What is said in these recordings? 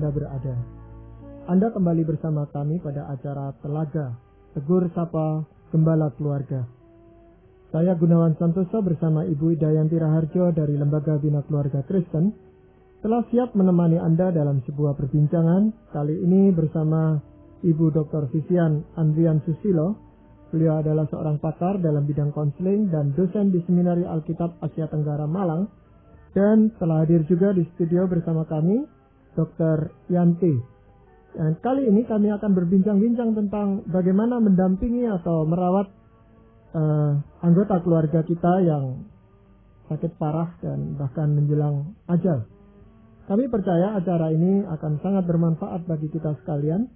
Anda berada. Anda kembali bersama kami pada acara Telaga, Tegur Sapa Gembala Keluarga. Saya Gunawan Santoso bersama Ibu Idayanti Raharjo dari Lembaga Bina Keluarga Kristen telah siap menemani Anda dalam sebuah perbincangan, kali ini bersama Ibu Dr. Vivian Andrian Susilo. Beliau adalah seorang pakar dalam bidang konseling dan dosen di Seminari Alkitab Asia Tenggara Malang. Dan telah hadir juga di studio bersama kami Dr. Yanti. Dan kali ini kami akan berbincang-bincang tentang bagaimana mendampingi atau merawat anggota keluarga kita yang sakit parah dan bahkan menjelang ajal. Kami percaya acara ini akan sangat bermanfaat bagi kita sekalian.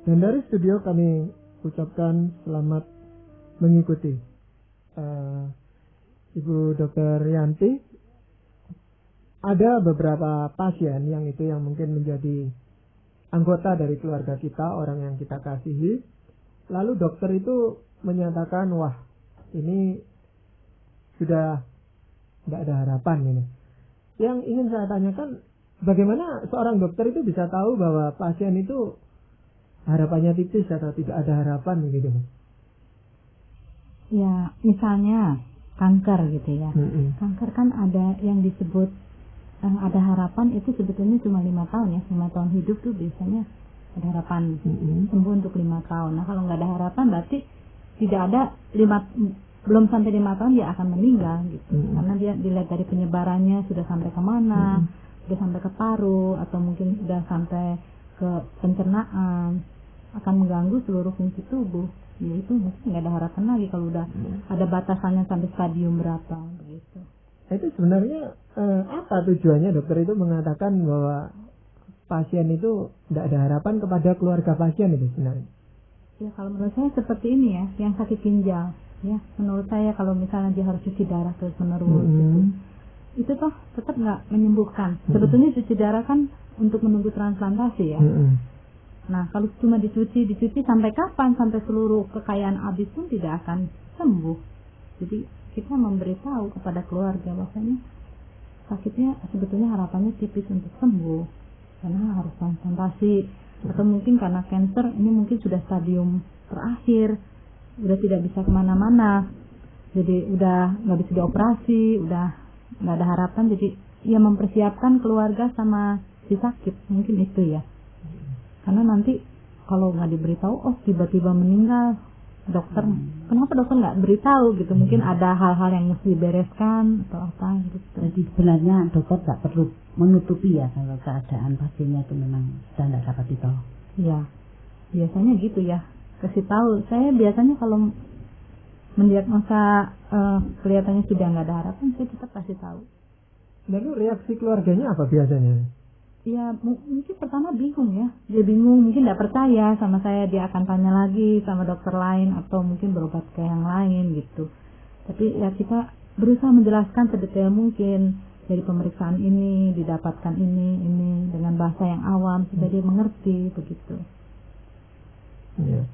Dan dari studio kami ucapkan selamat mengikuti. Ibu Dr. Yanti, ada beberapa pasien yang mungkin menjadi anggota dari keluarga kita, orang yang kita kasihi. Lalu dokter itu menyatakan, wah ini sudah tidak ada harapan ini. Yang ingin saya tanyakan, bagaimana seorang dokter itu bisa tahu bahwa pasien itu harapannya tipis atau tidak ada harapan gitu? Ya, misalnya kanker gitu ya. Kanker kan ada yang disebut ada harapan, itu sebetulnya cuma 5 tahun ya. 5 tahun hidup tuh biasanya ada harapan sembuh untuk 5 tahun. Nah kalau nggak ada harapan berarti tidak ada belum sampai 5 tahun dia akan meninggal gitu. Karena dia dilihat dari penyebarannya sudah sampai kemana, sudah sampai ke paru atau mungkin sudah sampai ke pencernaan, akan mengganggu seluruh fungsi tubuh. Ya itu mungkin nggak ada harapan lagi kalau udah ada batasannya sampai stadium berapa begitu. Itu sebenarnya apa tujuannya dokter itu mengatakan bahwa pasien itu tidak ada harapan kepada keluarga pasien itu sebenarnya? Ya kalau menurut saya seperti ini ya, yang sakit ginjal ya, menurut saya kalau misalnya dia harus cuci darah terus menerus gitu, itu toh tetap nggak menyembuhkan. Sebetulnya cuci darah kan untuk menunggu transplantasi ya. Nah kalau cuma dicuci sampai kapan? Sampai seluruh kekayaan habis pun tidak akan sembuh. Jadi kita memberitahu kepada keluarga bahwasanya sakitnya sebetulnya harapannya tipis untuk sembuh karena harus transplantasi, atau mungkin karena kanker ini mungkin sudah stadium terakhir, udah tidak bisa kemana-mana, jadi udah nggak bisa dioperasi, udah nggak ada harapan. Jadi ya mempersiapkan keluarga sama si sakit, mungkin itu ya. Karena nanti kalau nggak diberitahu, oh tiba-tiba meninggal, dokter kenapa dokter nggak beritahu gitu? Mungkin ada hal-hal yang mesti dibereskan atau apa gitu. Jadi sebenarnya dokter nggak perlu menutupi ya kalau keadaan pasiennya itu memang sudah tidak dapat ditolong. Ya biasanya gitu ya, kasih tahu. Saya biasanya kalau mendiagnosa kelihatannya sudah nggak ada harapan, saya tetap kasih tahu. Lalu reaksi keluarganya apa biasanya? Ya mungkin pertama bingung ya, dia bingung, mungkin tidak percaya sama saya, dia akan tanya lagi sama dokter lain atau mungkin berobat ke yang lain gitu. Tapi ya kita berusaha menjelaskan sedetail mungkin, dari pemeriksaan ini didapatkan ini dengan bahasa yang awam supaya dia mengerti begitu. Ya.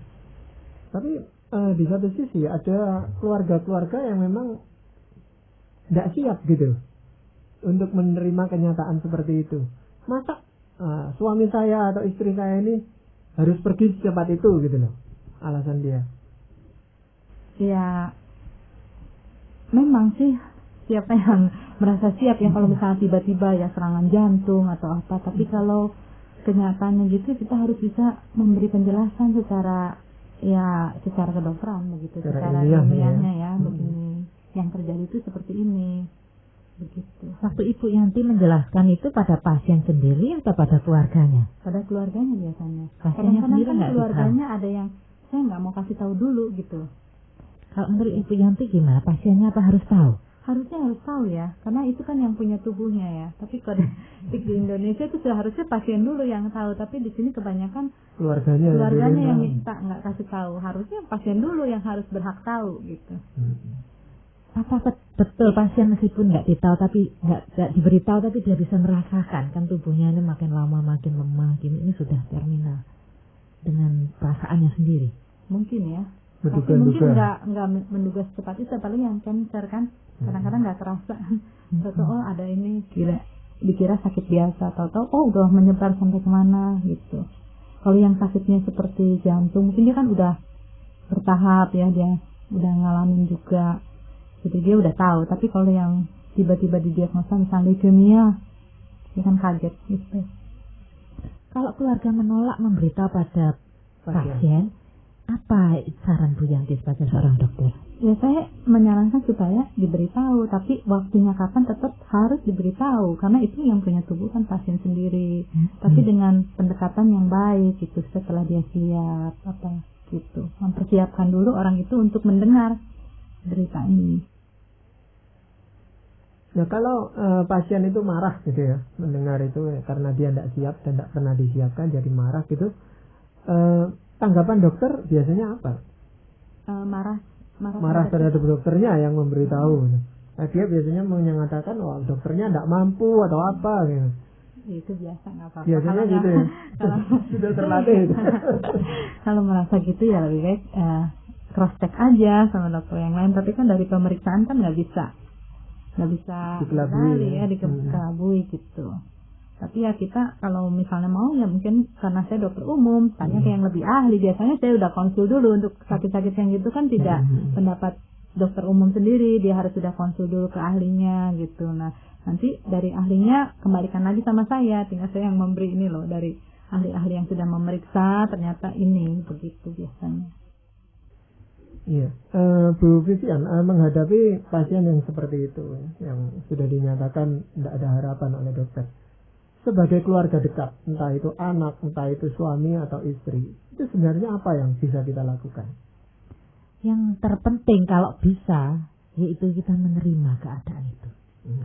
Tapi di satu sisi ada keluarga-keluarga yang memang tidak siap gitu untuk menerima kenyataan seperti itu. Masa suami saya atau istri saya ini harus pergi secepat itu gitu loh, alasan dia. Ya memang sih siapa yang merasa siap ya kalau misalnya tiba-tiba ya serangan jantung atau apa. Tapi kalau kenyataannya gitu kita harus bisa memberi penjelasan secara kedokteran begitu, secara ilmiahnya ya. Begini yang terjadi itu seperti ini. Begitu. Waktu Ibu Yanti menjelaskan itu pada pasien sendiri atau pada keluarganya? Pada keluarganya biasanya. Pasiennya sendiri kan nggak keluarganya ada yang saya nggak mau kasih tahu dulu gitu. Kalau menurut Ibu Yanti gimana? Pasiennya apa harus tahu? Harusnya harus tahu ya, karena itu kan yang punya tubuhnya ya. Tapi kalau di Indonesia itu seharusnya pasien dulu yang tahu, tapi di sini kebanyakan keluarganya yang minta nggak kasih tahu. Harusnya pasien dulu yang harus berhak tahu gitu. Apa betul pasien meskipun nggak ditahu tapi nggak diberitahu tapi dia bisa merasakan kan tubuhnya ini makin lama makin lemah, ini sudah terminal dengan perasaannya sendiri? Mungkin ya. Tapi mungkin nggak menduga secepat itu, paling yang cancer kan kadang-kadang nggak terasa. Oh ada ini. dikira sakit biasa, tahu-tahu oh udah menyebar sampai kemana gitu. Kalau yang sakitnya seperti jantung mungkin dia kan udah bertahap ya, dia udah ngalamin juga, jadi dia udah tahu. Tapi kalau yang tiba-tiba didiagnosa misalnya leukemia, dia kan kaget gitu. Kalau keluarga menolak memberitahu pada pasien, apa saran Bu Yanti sebagai seorang dokter? Ya saya menyarankan supaya diberitahu, tapi waktunya kapan tetap harus diberitahu, karena itu yang punya tubuh kan pasien sendiri. Tapi dengan pendekatan yang baik gitu, setelah dia siap apa gitu, mempersiapkan dulu orang itu untuk mendengar berita ini. Nah kalau pasien itu marah gitu ya, mendengar itu karena dia tidak siap dan tidak pernah disiapkan jadi marah gitu, tanggapan dokter biasanya apa? Marah terhadap dokternya yang memberitahu. Nah, dia biasanya menyatakan wah dokternya tidak mampu atau apa gitu. Itu biasa, nggak apa-apa. Biasanya gitu ya. Sudah terlatih. Kalau merasa gitu ya lebih baik cross check aja sama dokter yang lain. Tapi kan dari pemeriksaan kan nggak bisa dikelabui ya, dikelabui gitu. Tapi ya kita kalau misalnya mau ya mungkin karena saya dokter umum, tanya ke yang lebih ahli. Biasanya saya udah konsul dulu untuk sakit-sakit yang gitu kan tidak pendapat dokter umum sendiri, dia harus sudah konsul dulu ke ahlinya gitu. Nah nanti dari ahlinya kembalikan lagi sama saya, tinggal saya yang memberi ini loh dari ahli-ahli yang sudah memeriksa ternyata ini begitu biasanya. Iya, Bu Vivian, menghadapi pasien yang seperti itu, yang sudah dinyatakan tidak ada harapan oleh dokter, sebagai keluarga dekat, entah itu anak, entah itu suami atau istri, itu sebenarnya apa yang bisa kita lakukan? Yang terpenting kalau bisa, yaitu kita menerima keadaan itu.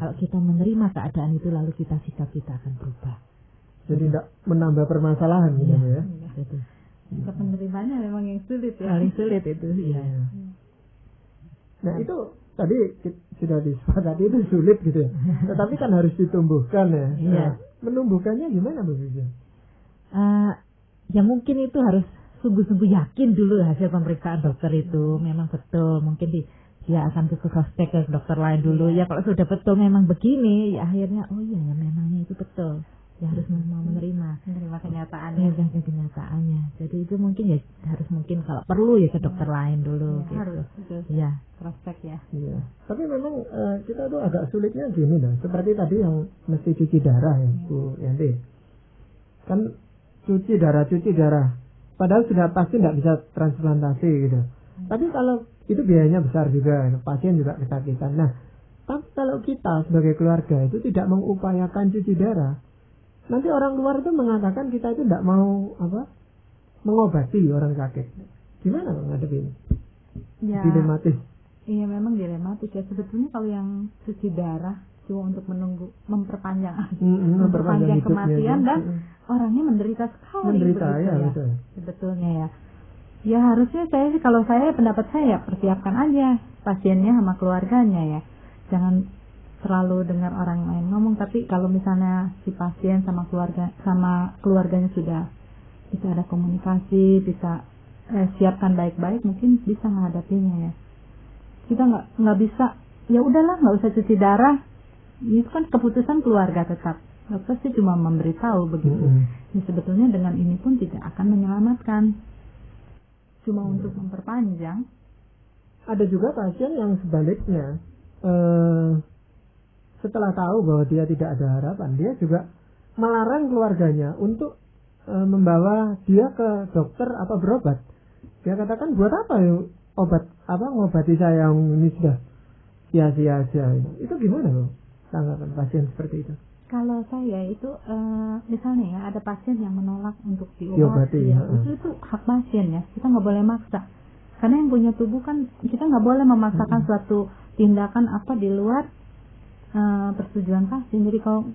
Kalau kita menerima keadaan itu, lalu sikap kita akan berubah. Jadi tidak menambah permasalahan gitu ya? Betul. Sikap menerimanya memang yang sulit ya. Paling sulit itu. Iya. Nah itu tadi sudah disepakati itu sulit gitu ya. Tetapi kan harus ditumbuhkan ya. Nah, menumbuhkannya gimana Bu Vivian? Ya mungkin itu harus sungguh-sungguh yakin dulu hasil pemeriksaan dokter itu memang betul. Mungkin dia akan ke cross-check ke dokter lain dulu. Ya kalau sudah betul memang begini, ya akhirnya oh iya ya memangnya itu betul. Ya harus mau menerima kenyataannya. Jadi itu mungkin ya harus mungkin kalau perlu ya ke dokter lain dulu. Ya, gitu. harus. Iya. Cross-check ya. Iya. Tapi memang kita tuh agak sulitnya gini loh. Seperti tadi yang mesti cuci darah ya Bu Yanti. Kan cuci darah. Padahal sudah pasti tidak bisa transplantasi gitu. Tapi kalau itu biayanya besar juga, pasien juga kesakitan. Nah, tapi kalau kita sebagai keluarga itu tidak mengupayakan cuci darah, nanti orang luar itu mengatakan kita itu tidak mau mengobati orang sakit. Gimana menghadapi ini? Ya, dilematis. Iya memang dilematis ya. Sebetulnya kalau yang cuci darah cuma untuk menunggu memperpanjang kematian dan orangnya menderita sekali. Betul. Sebetulnya ya. Ya harusnya kalau saya pendapat saya persiapkan aja pasiennya sama keluarganya ya. Jangan terlalu dengar orang lain ngomong, tapi kalau misalnya si pasien sama keluarganya sudah bisa ada komunikasi, bisa siapkan baik-baik, mungkin bisa menghadapinya ya. Kita nggak bisa, ya udahlah nggak usah cuci darah, itu kan keputusan keluarga tetap. Dokter sih cuma memberitahu begitu. Ya, sebetulnya dengan ini pun tidak akan menyelamatkan, cuma untuk memperpanjang. Ada juga pasien yang sebaliknya. Setelah tahu bahwa dia tidak ada harapan, dia juga melarang keluarganya untuk membawa dia ke dokter apa berobat. Dia katakan buat apa ya ngobati saya yang ini sudah sia-sia aja. Itu gimana loh tanggapan pasien seperti itu? Kalau saya itu misalnya ya ada pasien yang menolak untuk diobati ya. Itu hak pasien ya, kita nggak boleh maksa. Karena yang punya tubuh kan kita nggak boleh memaksakan suatu tindakan apa di luar persetujuan pasien. Jadi kalau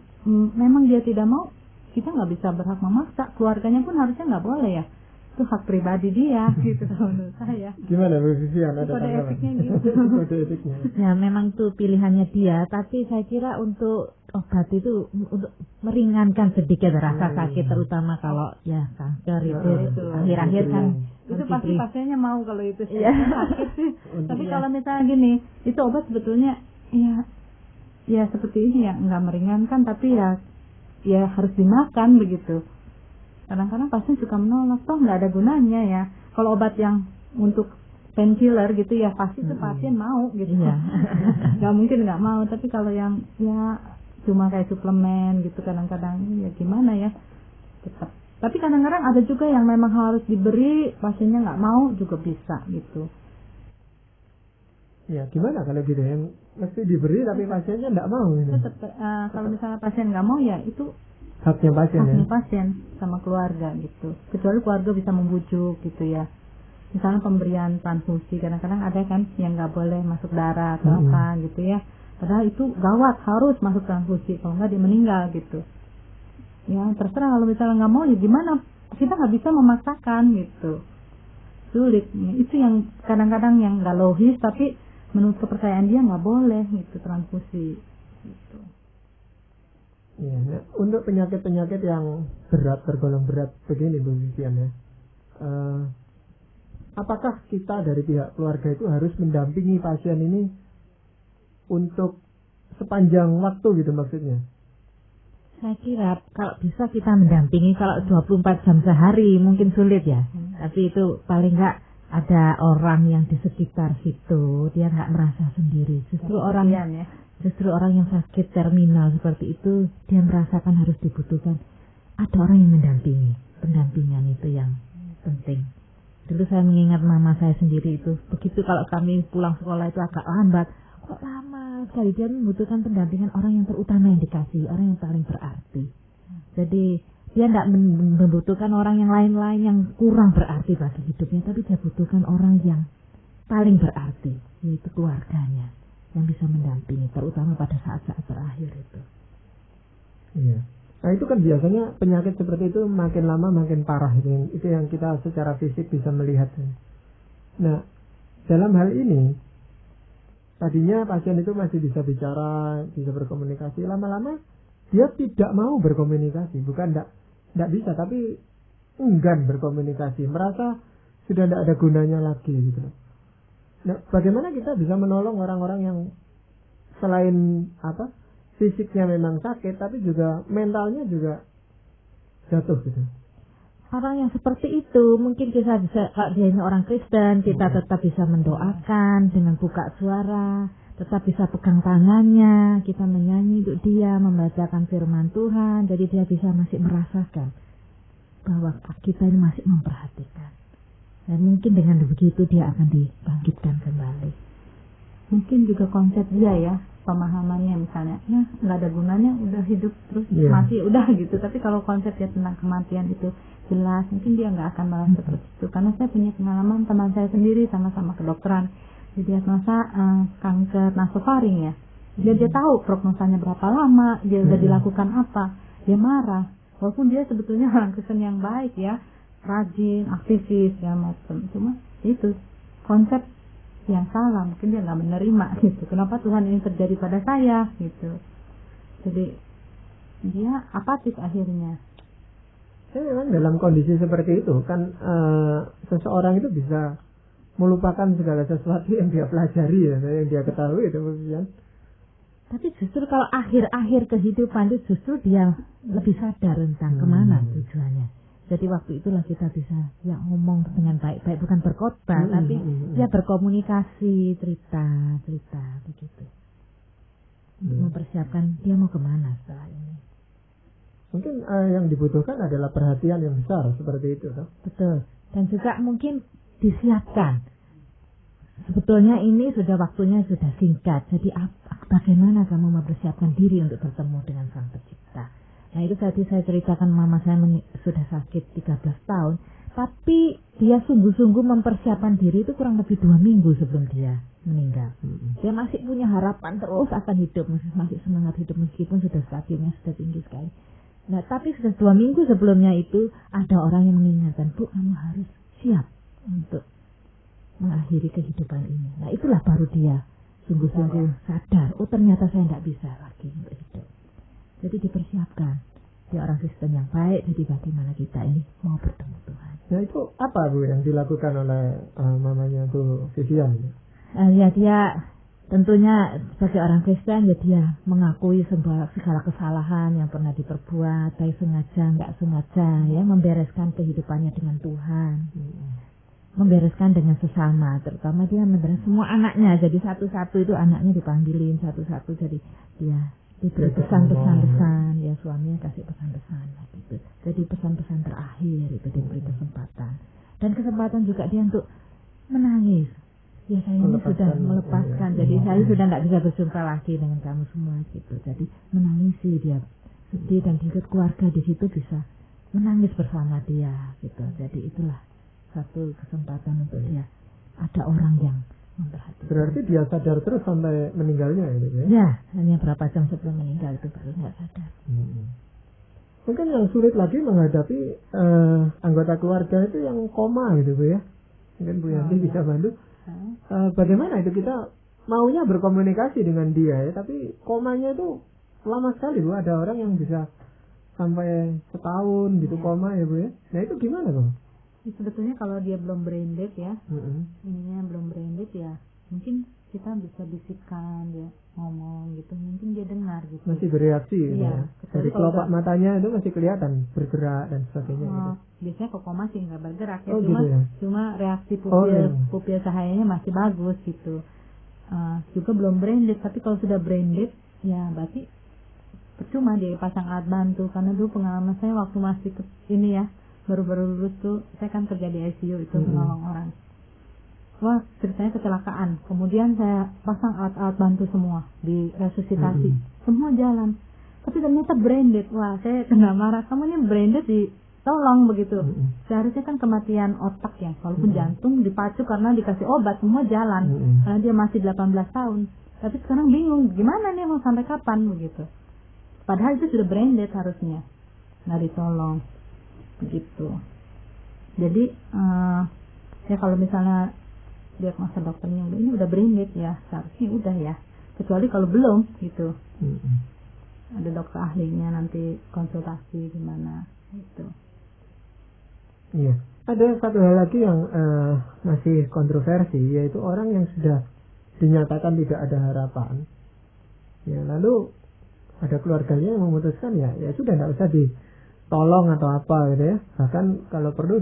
memang dia tidak mau, kita nggak bisa berhak memaksa. Keluarganya pun harusnya nggak boleh ya. Itu hak pribadi dia gitu menurut saya. Gimana Bu Vivian? Ada kode etiknya gitu. Kode etiknya. Ya memang itu pilihannya dia, tapi saya kira untuk obat itu untuk meringankan sedikit rasa sakit, terutama kalau ya kanker itu akhir-akhir kan. Itu pasti pasiennya mau kalau itu sakit sih. Tapi kalau misalnya gini, itu obat sebetulnya ya ya seperti ini ya, nggak meringankan tapi ya harus dimakan begitu. Kadang-kadang pasien suka menolak, toh nggak ada gunanya ya. Kalau obat yang untuk painkiller gitu ya pasti tuh pasien mau gitu. Nggak mungkin nggak mau. Tapi kalau yang ya cuma kayak suplemen gitu kadang-kadang ya gimana ya, tetap. Tapi kadang-kadang ada juga yang memang harus diberi, pasiennya nggak mau juga bisa gitu. Ya gimana kalau gitu, yang mesti diberi tapi pasiennya nggak mau gitu. Tetap kalau misalnya pasien nggak mau ya itu haknya pasien, haknya pasien sama keluarga gitu. Kecuali keluarga bisa membujuk gitu ya. Misalnya pemberian transfusi, kadang-kadang ada kan yang nggak boleh masuk darah atau apa gitu ya. Padahal itu gawat, harus masuk transfusi, kalau nggak dia meninggal gitu. Ya terserah, kalau misalnya nggak mau ya gimana, kita nggak bisa memaksakan gitu. Sulit, itu yang kadang-kadang yang nggak logis, tapi menurut kepercayaan dia nggak boleh gitu transfusi gitu. Ya, nah, untuk penyakit-penyakit yang berat, tergolong berat begini Bu Vivian ya, apakah kita dari pihak keluarga itu harus mendampingi pasien ini untuk sepanjang waktu gitu maksudnya? Saya kira kalau bisa kita mendampingi, kalau 24 jam sehari mungkin sulit ya. Tapi itu paling enggak ada orang yang di sekitar situ, dia enggak merasa sendiri. Justru orang yang sakit terminal seperti itu, dia merasakan harus dibutuhkan ada orang yang mendampingi. Pendampingan itu yang penting. Dulu saya mengingat mama saya sendiri itu, begitu kalau kami pulang sekolah itu agak lambat, kok lama sekali, dia membutuhkan pendampingan orang yang terutama yang dikasih, orang yang paling berarti. Jadi dia tidak membutuhkan orang yang lain-lain yang kurang berarti bagi hidupnya, tapi dia butuhkan orang yang paling berarti, yaitu keluarganya yang bisa mendampingi, terutama pada saat-saat terakhir itu. Iya. Nah itu kan biasanya penyakit seperti itu makin lama makin parah, itu yang kita secara fisik bisa melihat. Nah dalam hal ini tadinya pasien itu masih bisa bicara, bisa berkomunikasi, lama-lama dia tidak mau berkomunikasi, bukan tidak bisa, tapi enggan berkomunikasi, merasa sudah tidak ada gunanya lagi gitu. Nah, bagaimana kita bisa menolong orang-orang yang selain fisiknya memang sakit, tapi juga mentalnya juga jatuh gitu? Orang yang seperti itu mungkin kita bisa, kalau dia ini orang Kristen, kita tetap bisa mendoakan dengan buka suara, tetap bisa pegang tangannya, kita menyanyi untuk dia, membacakan firman Tuhan, jadi dia bisa masih merasakan bahwa kita ini masih memperhatikan. Dan mungkin dengan begitu dia akan dibangkitkan kembali. Mungkin juga konsep dia ya, pemahamannya misalnya, ya nggak ada gunanya, udah hidup terus mati, udah gitu. Tapi kalau konsep dia tentang kematian itu jelas, mungkin dia nggak akan merasa seperti itu. Karena saya punya pengalaman, teman saya sendiri sama-sama kedokteran, dia diagnosa kanker nasofaring ya. Dia tahu prognosanya berapa lama, dia udah dilakukan apa, dia marah. Walaupun dia sebetulnya orang Kristen yang baik ya, rajin, aktivis, segala macam. Cuma itu konsep yang salah, mungkin dia nggak menerima gitu. Kenapa Tuhan ini terjadi pada saya gitu. Jadi dia apatis akhirnya. Memang dalam kondisi seperti itu kan seseorang itu bisa melupakan segala sesuatu yang dia pelajari ya, yang dia ketahui itu kemudian. Tapi justru kalau akhir-akhir kehidupan itu justru dia lebih sadar tentang kemana tujuannya. Jadi waktu itulah kita bisa ya ngomong dengan baik-baik, bukan berkhotbah, tapi ya berkomunikasi, cerita begitu. Untuk mempersiapkan dia mau kemana setelah ini. Mungkin yang dibutuhkan adalah perhatian yang besar seperti itu, toh? Betul. Dan juga mungkin disiapkan. Sebetulnya ini sudah waktunya sudah singkat. Jadi bagaimana kamu mempersiapkan diri untuk bertemu dengan Sang Pencipta? Nah itu tadi saya ceritakan mama saya sudah sakit 13 tahun. Tapi dia sungguh-sungguh mempersiapkan diri itu kurang lebih 2 minggu sebelum dia meninggal. Dia masih punya harapan terus akan hidup, masih semangat hidup meskipun sudah stabilnya sudah tinggi sekali. Nah tapi sudah 2 minggu sebelumnya itu ada orang yang mengingatkan, Bu kamu harus siap untuk mengakhiri kehidupan ini. Nah itulah baru dia sungguh-sungguh sadar, oh ternyata saya tidak bisa lagi untuk hidup. Jadi dipersiapkan. Dia orang Kristen yang baik, jadi bagaimana kita ini mau bertemu Tuhan. Nah itu apa Bu yang dilakukan oleh mamanya tuh Vivian? Ya dia tentunya sebagai orang Kristen ya dia mengakui segala kesalahan yang pernah diperbuat, baik sengaja nggak sengaja, ya membereskan kehidupannya dengan Tuhan, membereskan dengan sesama, terutama dia membereskan semua anaknya, jadi satu-satu itu anaknya dipanggilin satu-satu, jadi dia diberi pesan-pesan, ya suaminya kasih pesan-pesan, gitu. Jadi pesan-pesan terakhir itu diberi kesempatan, dan kesempatan juga dia untuk menangis. Ya saya ini sudah melepaskan, jadi saya sudah tidak bisa berjumpa lagi dengan kamu semua gitu. Jadi menangisi dia sedih dan hidup keluarga di situ bisa menangis bersama dia gitu. Jadi itulah satu kesempatan untuk dia ada orang yang memperhatikan. Berarti dia sadar terus sampai meninggalnya itu ya? Ya, hanya berapa jam sebelum meninggal itu baru nggak sadar. Mungkin yang sulit lagi menghadapi anggota keluarga itu yang koma gitu Bu ya. Mungkin Bu Yanti bisa bantu. Bagaimana itu kita maunya berkomunikasi dengan dia ya, tapi komanya itu lama sekali Bu. Ada orang yang bisa sampai setahun gitu koma ya Bu ya. Nah itu gimana Bu? Sebetulnya kalau dia belum brain dead ya, ininya belum brain dead ya, mungkin kita bisa bisikkan dia ngomong gitu, mungkin dia dengar gitu. Masih bereaksi gitu ya. Dari kelopak matanya itu masih kelihatan bergerak dan sebagainya gitu. Biasanya kok koma sih nggak bergerak ya, cuma reaksi pupil cahayanya masih bagus gitu. Juga belum brain dead, tapi kalau sudah brain dead ya berarti percuma dia pasang alat bantu, karena dulu pengalaman saya waktu masih ini ya, baru-baru lulus tuh saya kan kerja di ICU itu menolong orang. Wah, ceritanya kecelakaan. Kemudian saya pasang alat-alat bantu semua di resusitasi. Semua jalan. Tapi ternyata branded. Wah, saya kena marah. Kamu ini branded ditolong begitu. Seharusnya kan kematian otak ya. Walaupun jantung dipacu karena dikasih obat, semua jalan. Karena dia masih 18 tahun. Tapi sekarang bingung, gimana nih mau sampai kapan begitu. Padahal itu sudah branded harusnya. Nggak ditolong. Begitu. Jadi, ya kalau misalnya diagnosa dokternya ini udah brain dead ya, seharusnya udah ya, kecuali kalau belum gitu. Ada dokter ahlinya nanti konsultasi gimana gitu. Iya, ada satu hal lagi yang masih kontroversi, yaitu orang yang sudah dinyatakan tidak ada harapan ya, lalu ada keluarganya yang memutuskan ya sudah tidak usah ditolong atau apa gitu ya, bahkan kalau perlu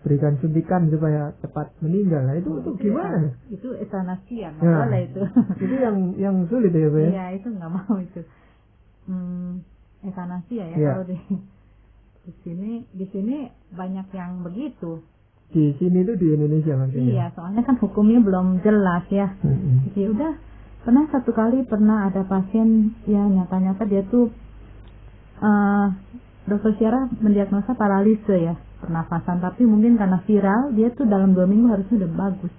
berikan suntikan supaya cepat meninggal. Nah, itu gimana? Itu euthanasia, nggak boleh itu. Itu yang sulit ya, Bu ya? Iya, itu nggak mau itu. Euthanasia ya. Kalau di sini banyak yang begitu. Di sini tuh di Indonesia maksudnya. Iya, soalnya kan hukumnya belum jelas ya. Jadi udah satu kali ada pasien ya nyata-nyata dia tuh dokter Syara mendiagnosa paralise ya, pernafasan, tapi mungkin karena viral dia tuh dalam 2 minggu harusnya udah bagus,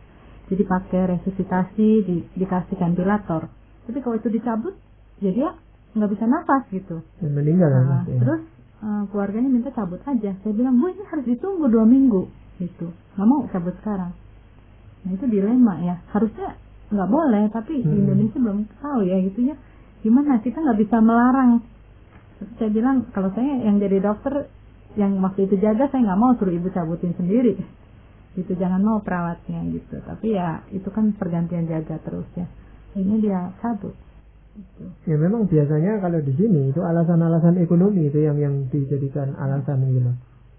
jadi pakai resusitasi, dikasih ventilator, tapi kalau itu dicabut jadi dia nggak bisa nafas gitu dan meninggal. Terus keluarganya minta cabut aja. Saya bilang, Bu ini harus ditunggu 2 minggu gitu, nggak mau cabut sekarang. Nah itu dilema ya, harusnya nggak boleh, tapi di Indonesia belum tahu ya gitu ya, gimana kita nggak bisa melarang. Saya bilang kalau saya yang jadi dokter yang waktu itu jaga, saya nggak mau suruh ibu cabutin sendiri gitu, jangan mau perawatnya gitu. Tapi ya itu kan pergantian jaga terus ya, ini dia cabut gitu. Ya memang biasanya kalau di sini itu alasan-alasan ekonomi itu yang dijadikan alasan gitu,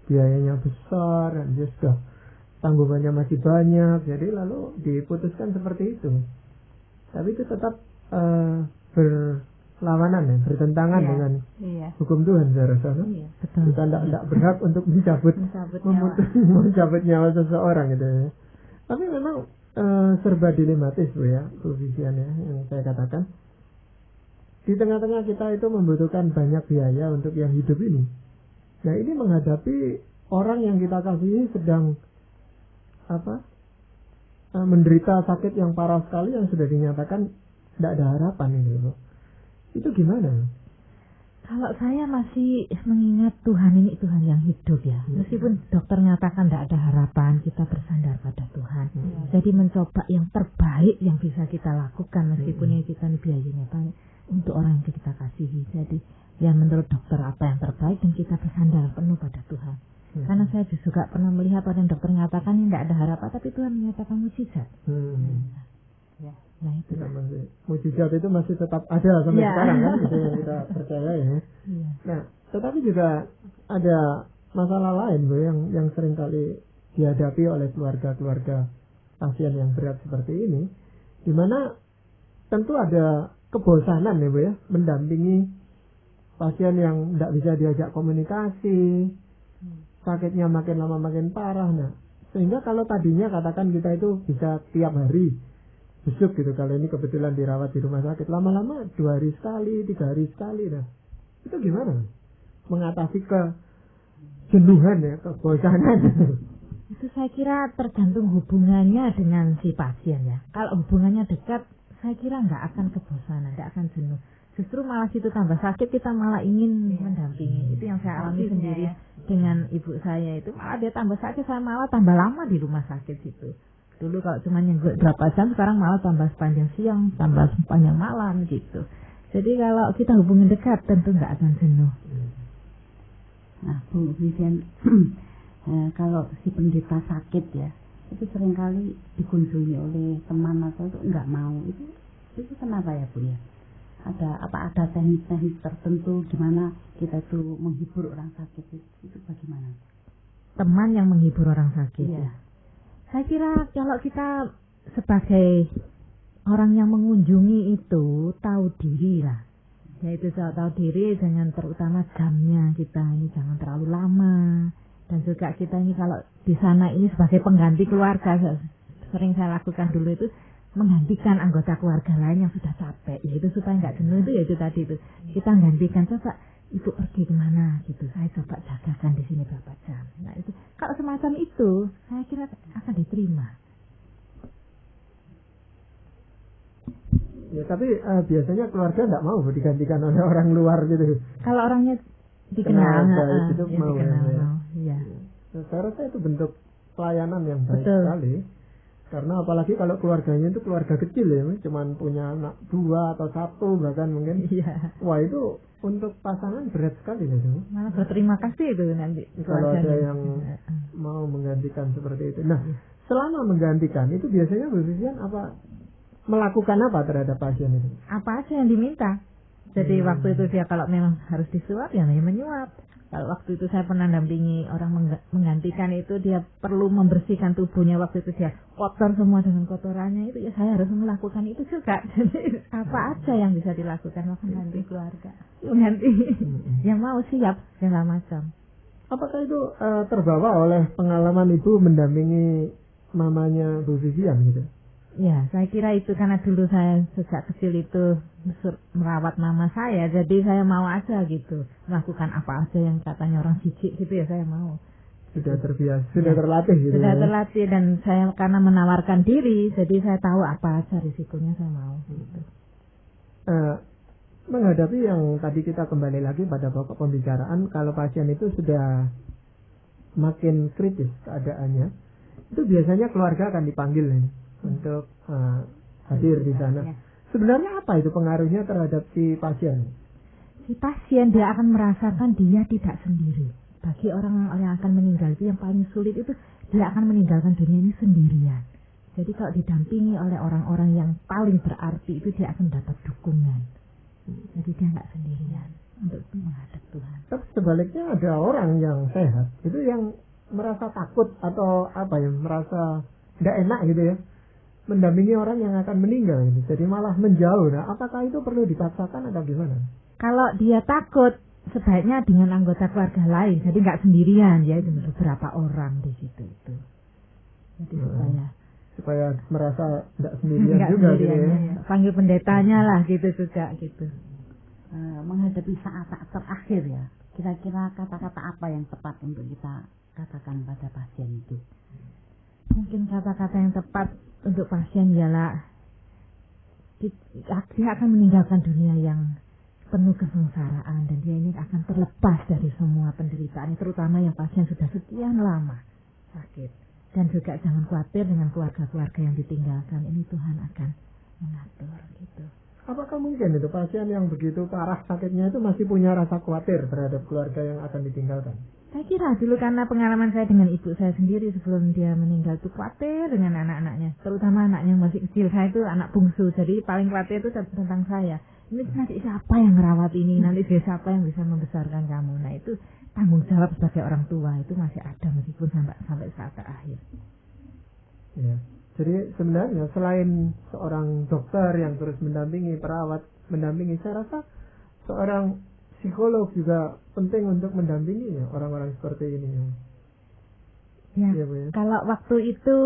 biayanya besar dan juga tanggungannya masih banyak, jadi lalu diputuskan seperti itu. Tapi itu tetap berlawanan ya, bertentangan dengan hukum Tuhan saya rasa. Kita tidak berhak untuk mencabut nyawa seseorang gitu ya. Tapi memang serba dilematis Bu ya, Bu Vivian ya, yang saya katakan. Di tengah-tengah kita itu membutuhkan banyak biaya untuk yang hidup ini. Nah ini menghadapi orang yang kita kasihi sedang menderita sakit yang parah sekali, yang sudah dinyatakan tidak ada harapan ini Bu. Itu gimana? Kalau saya masih mengingat Tuhan ini Tuhan yang hidup ya. Meskipun dokter nyatakan tidak ada harapan, kita bersandar pada Tuhan. Jadi mencoba yang terbaik yang bisa kita lakukan, meskipun yang kita biayanya banyak, untuk orang yang kita kasihi. Jadi ya menurut dokter apa yang terbaik, dan kita bersandar penuh pada Tuhan. Karena saya juga pernah melihat orang dokter nyatakan tidak ada harapan, tapi Tuhan menyatakan mukjizat. Ya, Nah itu mujizat itu masih tetap ada sampai sekarang kan, itu yang kita percaya ya. Nah, tetapi juga ada masalah lain Bu yang sering kali dihadapi oleh keluarga-keluarga pasien yang berat seperti ini, di mana tentu ada kebosanan ya Bu ya, mendampingi pasien yang tidak bisa diajak komunikasi, sakitnya makin lama makin parah. Nah, sehingga kalau tadinya katakan kita itu bisa tiap hari besuk gitu, kalau ini kebetulan dirawat di rumah sakit, lama-lama 2 hari sekali, 3 hari sekali. Nah, itu gimana mengatasi kejenuhan ya, kebosanan? Itu saya kira tergantung hubungannya dengan si pasien ya. Kalau hubungannya dekat, saya kira nggak akan kebosanan, nggak akan jenuh. Justru malah situ tambah sakit, kita malah ingin mendampingi. Itu yang saya alami sendiri dengan ibu saya itu. Malah dia tambah sakit, saya malah tambah lama di rumah sakit situ. Dulu kalau cuma nyenggol berapa jam, sekarang malah tambah sepanjang siang, tambah sepanjang malam gitu. Jadi kalau kita hubungan dekat, tentu nggak akan jenuh. Nah, Bu Vivian, kalau si penderita sakit ya, itu seringkali dikunjungi oleh teman atau itu nggak mau. Itu kenapa ya Bu ya? Ada teknik-teknik tertentu gimana kita itu menghibur orang sakit itu bagaimana? Teman yang menghibur orang sakit. Iya. Ya. Saya kira kalau kita sebagai orang yang mengunjungi itu tahu diri lah. Yaitu tahu diri dengan terutama jamnya kita ini jangan terlalu lama. Dan juga kita ini kalau di sana ini sebagai pengganti keluarga, sering saya lakukan dulu itu menggantikan anggota keluarga lain yang sudah capek, yaitu supaya nggak jenuh itu yaitu tadi itu kita menggantikan, coba ibu pergi kemana gitu, saya coba jagakan di sini berapa jam. Nah itu kalau semacam itu saya kira akan diterima. Ya tapi biasanya keluarga nggak mau digantikan oleh orang luar gitu. Kalau orangnya dikenal, itu ya, mau dikenal, ya. Ya. Saya rasa itu bentuk pelayanan yang baik Betul. sekali. Karena apalagi kalau keluarganya itu keluarga kecil ya, cuman punya anak 2 atau 1 bahkan mungkin. Iya. Wah itu untuk pasangan berat sekali gitu. Malah berterima kasih itu nanti. Kalau ada yang mau menggantikan seperti itu. Nah, selama menggantikan itu biasanya Bu Vivian melakukan apa terhadap pasien itu? Apa aja yang diminta. Jadi waktu itu dia kalau memang harus disuap ya menyuap. Kalau waktu itu saya pernah dampingi orang menggantikan itu, dia perlu membersihkan tubuhnya, waktu itu dia kotor semua dengan kotorannya itu, ya saya harus melakukan itu juga. Jadi apa aja yang bisa dilakukan mengganti keluarga, mengganti yang mau siap segala macam. Apakah itu terbawa oleh pengalaman ibu mendampingi mamanya Bu Vivian gitu? Ya, saya kira itu karena dulu saya sejak kecil itu merawat mama saya, jadi saya mau aja gitu melakukan apa aja yang katanya orang jijik gitu ya saya mau. Sudah terbiasa, sudah terlatih gitu. Sudah terlatih dan saya karena menawarkan diri, jadi saya tahu apa aja risikonya saya mau. Gitu. Menghadapi yang tadi kita kembali lagi pada pokok pembicaraan, kalau pasien itu sudah makin kritis keadaannya, itu biasanya keluarga akan dipanggil nih untuk hadir di sana. Sebenarnya apa itu pengaruhnya terhadap si pasien? Si pasien dia akan merasakan dia tidak sendiri. Bagi orang yang akan meninggal itu yang paling sulit itu dia akan meninggalkan dunia ini sendirian. Jadi kalau didampingi oleh orang-orang yang paling berarti itu dia akan dapat dukungan. Jadi dia nggak sendirian untuk menghadap Tuhan. Tapi sebaliknya ada orang yang sehat itu yang merasa takut atau merasa tidak enak gitu ya, mendampingi orang yang akan meninggal ini, jadi malah menjauh. Nah, apakah itu perlu dipaksakan atau gimana? Kalau dia takut, sebaiknya dengan anggota keluarga lain, jadi nggak sendirian ya, dengan beberapa orang di situ itu. Jadi supaya merasa tidak sendirian juga gitu ya. Panggil pendetanya lah gitu juga gitu. Menghadapi saat terakhir ya, kira-kira kata-kata apa yang tepat untuk kita katakan pada pasien itu? Mungkin kata-kata yang tepat untuk pasien ialah dia akan meninggalkan dunia yang penuh kesengsaraan dan dia ini akan terlepas dari semua penderitaan, terutama yang pasien sudah sekian lama sakit. Dan juga jangan khawatir dengan keluarga-keluarga yang ditinggalkan, ini Tuhan akan mengatur gitu. Apakah mungkin itu pasien yang begitu parah sakitnya itu masih punya rasa khawatir terhadap keluarga yang akan ditinggalkan? Saya kira dulu karena pengalaman saya dengan ibu saya sendiri sebelum dia meninggal itu khawatir dengan anak-anaknya, terutama anaknya yang masih kecil. Saya itu anak bungsu, jadi paling khawatir itu tentang saya. Ini nanti siapa yang merawat ini, nanti dia siapa yang bisa membesarkan kamu. Nah itu tanggung jawab sebagai orang tua itu masih ada meskipun sampai saat terakhir. Ya. Jadi sebenarnya selain seorang dokter yang terus mendampingi, perawat mendampingi, saya rasa seorang psikolog juga penting untuk mendampinginya orang-orang seperti ini. Ya, ya, Bu, ya. Kalau waktu itu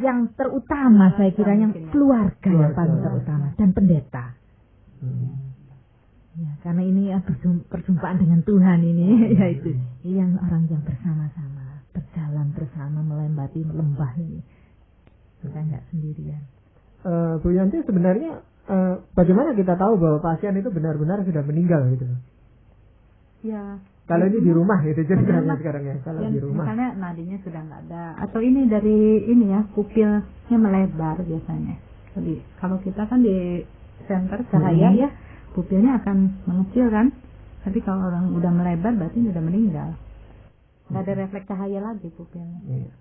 yang terutama saya kira yang keluarga yang paling terutama dan pendeta. Ya, karena ini perjumpaan dengan Tuhan ini, yaitu yang orang yang bersama-sama berjalan bersama melewati lembah ini. Kita nggak sendirian. Bu Yanti, sebenarnya bagaimana kita tahu bahwa pasien itu benar-benar sudah meninggal gitu? Ya. Kalau ini di rumah itu ceritanya sekarang ya. Kalau di rumah. Misalnya nadinya sudah nggak ada, atau ini dari ini ya pupilnya melebar biasanya. Jadi kalau kita kan di center cahaya ya, pupilnya akan mengecil kan. Tapi kalau orang udah melebar berarti sudah meninggal. Nggak ada refleks cahaya lagi pupilnya. Iya.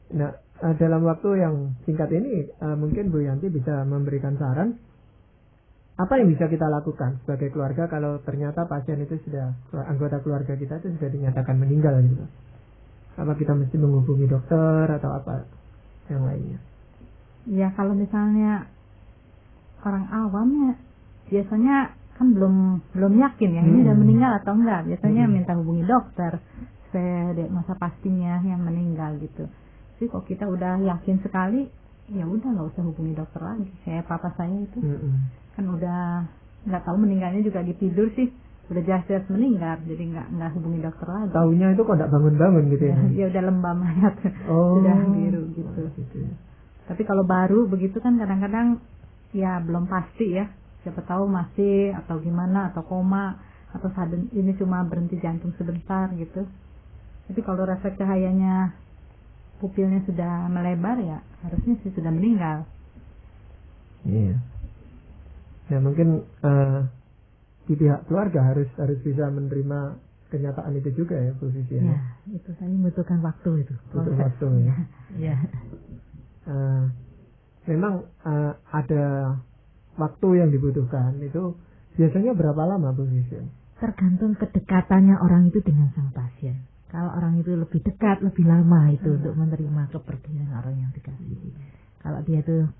Nah, dalam waktu yang singkat ini mungkin Bu Yanti bisa memberikan saran apa yang bisa kita lakukan sebagai keluarga kalau ternyata pasien itu sudah, anggota keluarga kita itu sudah dinyatakan meninggal gitu. Apa kita mesti menghubungi dokter atau apa yang lainnya? Ya kalau misalnya orang awam ya biasanya kan belum yakin ya ini udah meninggal atau enggak. Biasanya minta hubungi dokter supaya masa pastinya yang meninggal gitu. Tapi kok kita udah yakin sekali, ya udah nggak usah hubungi dokter lagi. Kayak papa saya itu kan udah nggak tahu meninggalnya juga di tidur sih, udah jelas meninggal, jadi nggak hubungi dokter lagi. Taunya itu kok nggak bangun-bangun gitu ya? Ya udah lembah mayat, sudah biru gitu. Tapi kalau baru begitu kan kadang-kadang ya belum pasti ya, siapa tahu masih atau gimana atau koma atau sudden ini cuma berhenti jantung sebentar gitu. Tapi kalau refleks cahayanya pupilnya sudah melebar ya harusnya sih sudah meninggal. Iya. Ya mungkin di pihak keluarga harus bisa menerima kenyataan itu juga ya Bu Vivi. Ya, itu saya membutuhkan waktu itu. Butuh waktu ya. Ya. Memang ada waktu yang dibutuhkan itu biasanya berapa lama Bu Vivi? Tergantung kedekatannya orang itu dengan sang pasien. Kalau orang itu lebih dekat, lebih lama itu untuk menerima kepergian orang yang dikasihi. Kalau dia itu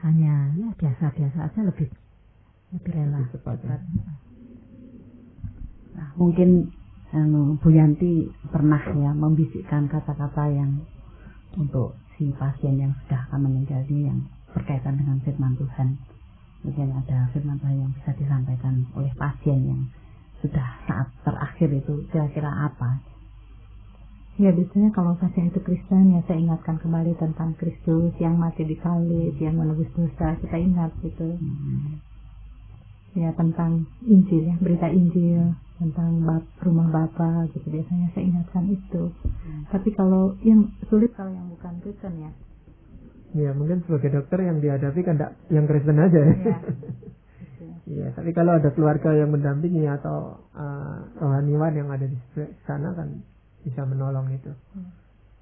hanya ya biasa-biasa aja lebih rela. Cepat. Nah, mungkin Bu Yanti pernah ya membisikkan kata-kata yang untuk si pasien yang sudah akan meninggal ini yang berkaitan dengan firman Tuhan. Mungkin ada firman Tuhan yang bisa disampaikan oleh pasien yang sudah saat terakhir itu kira-kira apa? Ya biasanya kalau pasien itu Kristen ya saya ingatkan kembali tentang Kristus yang mati di salib, yang menebus dosa, kita ingat gitu. Ya tentang Injil ya, berita Injil tentang rumah Bapa gitu, biasanya saya ingatkan itu. Tapi kalau yang sulit kalau yang bukan Kristen ya. Ya mungkin sebagai dokter yang dihadapi kan yang Kristen aja ya. Iya, tapi kalau ada keluarga yang mendampingi atau rohaniwan yang ada di sana kan bisa menolong itu.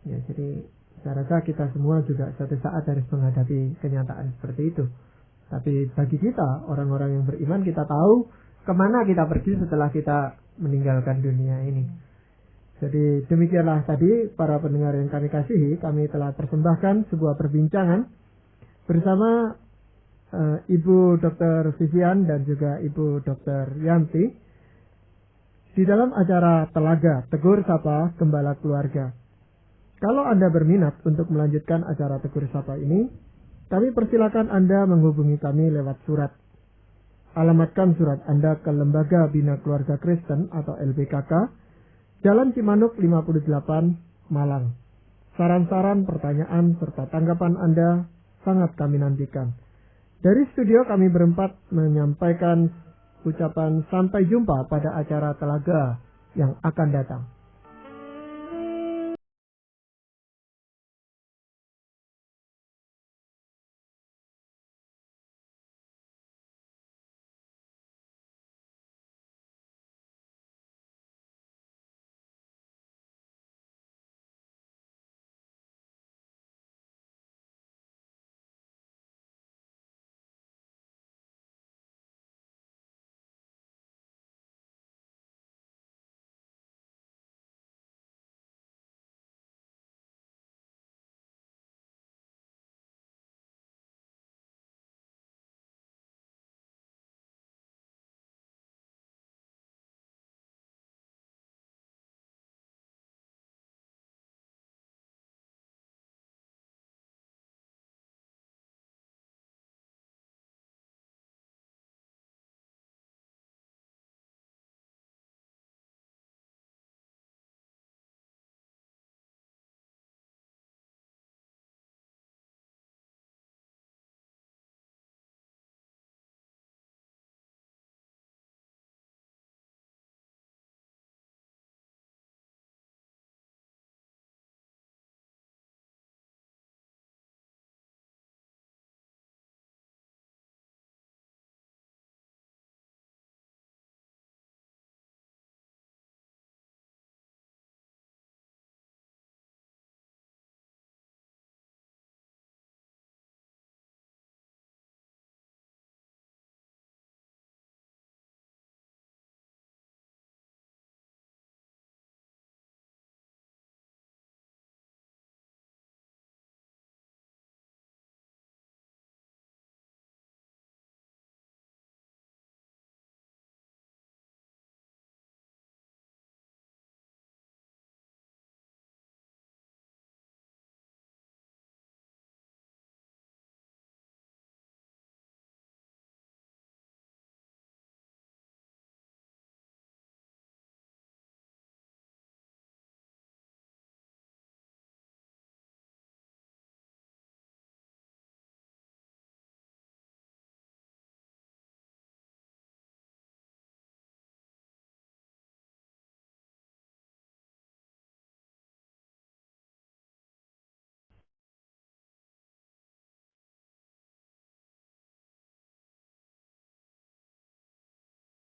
Ya, jadi saya rasa kita semua juga suatu saat harus menghadapi kenyataan seperti itu. Tapi bagi kita, orang-orang yang beriman, kita tahu kemana kita pergi setelah kita meninggalkan dunia ini. Jadi demikianlah tadi para pendengar yang kami kasihi, kami telah persembahkan sebuah perbincangan bersama Ibu Dr. Vivian dan juga Ibu Dr. Yanti di dalam acara Telaga Tegur Sapa Gembala Keluarga. Kalau Anda berminat untuk melanjutkan acara Tegur Sapa ini, kami persilakan Anda menghubungi kami lewat surat. Alamatkan surat Anda ke Lembaga Bina Keluarga Kristen atau LBKK, Jalan Cimanuk 58, Malang. Saran-saran, pertanyaan, serta tanggapan Anda sangat kami nantikan. Dari studio kami berempat menyampaikan ucapan sampai jumpa pada acara Telaga yang akan datang.